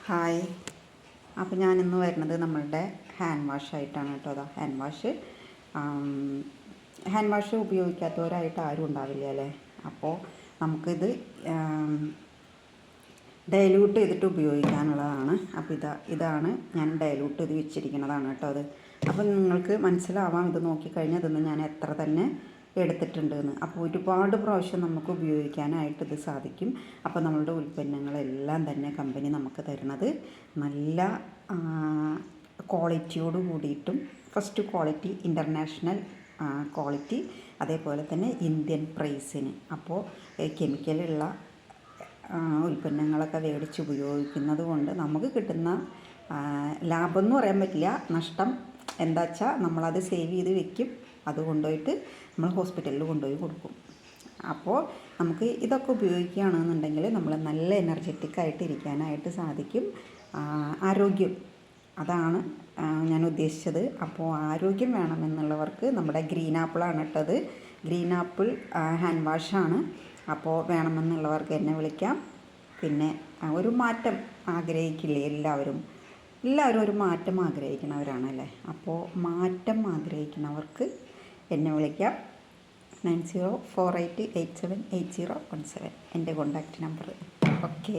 Hi. അപ്പോൾ ഞാനിന്ന് വരുന്നത് നമ്മളുടെ ഹാൻഡ് വാഷായിട്ടാണ് കേട്ടോ. അതാ ഹാൻഡ് വാഷ് ഉപയോഗിക്കാത്തവരായിട്ട് ആരും ഉണ്ടാവില്ല അല്ലേ. അപ്പോൾ നമുക്കിത് ഡൈല്യൂട്ട് ചെയ്തിട്ട് ഉപയോഗിക്കാനുള്ളതാണ്. അപ്പോൾ ഇതാണ് ഞാൻ ഡൈല്യൂട്ട് ചെയ്ത് വെച്ചിരിക്കുന്നതാണ് കേട്ടോ അത്. അപ്പോൾ നിങ്ങൾക്ക് മനസ്സിലാവാം, ഇത് നോക്കിക്കഴിഞ്ഞാൽ ഇതൊന്ന് ഞാൻ എത്ര തന്നെ എടുത്തിട്ടുണ്ടെന്ന്. അപ്പോൾ ഒരുപാട് പ്രാവശ്യം നമുക്ക് ഉപയോഗിക്കാനായിട്ട് ഇത് സാധിക്കും. അപ്പോൾ നമ്മളുടെ ഉൽപ്പന്നങ്ങളെല്ലാം തന്നെ കമ്പനി നമുക്ക് തരുന്നത് നല്ല ക്വാളിറ്റിയോട് കൂടിയിട്ടും, ഫസ്റ്റ് ക്വാളിറ്റി, ഇൻ്റർനാഷണൽ ക്വാളിറ്റി, അതേപോലെ തന്നെ ഇന്ത്യൻ പ്രൈസിന്. അപ്പോൾ കെമിക്കലുള്ള ഉൽപ്പന്നങ്ങളൊക്കെ മേടിച്ച് ഉപയോഗിക്കുന്നത് കൊണ്ട് നമുക്ക് കിട്ടുന്ന ലാഭം എന്ന് പറയാൻ പറ്റില്ല, നഷ്ടം എന്താ വെച്ചാൽ നമ്മളത് സേവ് ചെയ്ത് വെക്കും. അത് കൊണ്ടുപോയിട്ട് നമ്മൾ ഹോസ്പിറ്റലിൽ കൊണ്ടുപോയി കൊടുക്കും. അപ്പോൾ നമുക്ക് ഇതൊക്കെ ഉപയോഗിക്കുകയാണെന്നുണ്ടെങ്കിൽ നമ്മൾ നല്ല എനർജറ്റിക് ആയിട്ട് ഇരിക്കാനായിട്ട് സാധിക്കും. ആരോഗ്യം, അതാണ് ഞാൻ ഉദ്ദേശിച്ചത്. അപ്പോൾ ആരോഗ്യം വേണമെന്നുള്ളവർക്ക് നമ്മുടെ ഗ്രീൻ ആപ്പിളാണ് ഇട്ടത്. ഗ്രീൻ ആപ്പിൾ ഹാൻഡ് വാഷാണ്. അപ്പോൾ വേണമെന്നുള്ളവർക്ക് എന്നെ വിളിക്കാം. പിന്നെ ഒരു മാറ്റം ആഗ്രഹിക്കില്ലേ എല്ലാവരും ഒരു മാറ്റം ആഗ്രഹിക്കുന്നവരാണല്ലേ. അപ്പോൾ മാറ്റം ആഗ്രഹിക്കുന്നവർക്ക് എന്നെ വിളിക്കാം. 9048878017 എൻ്റെ കോൺടാക്റ്റ് നമ്പർ. ഓക്കെ.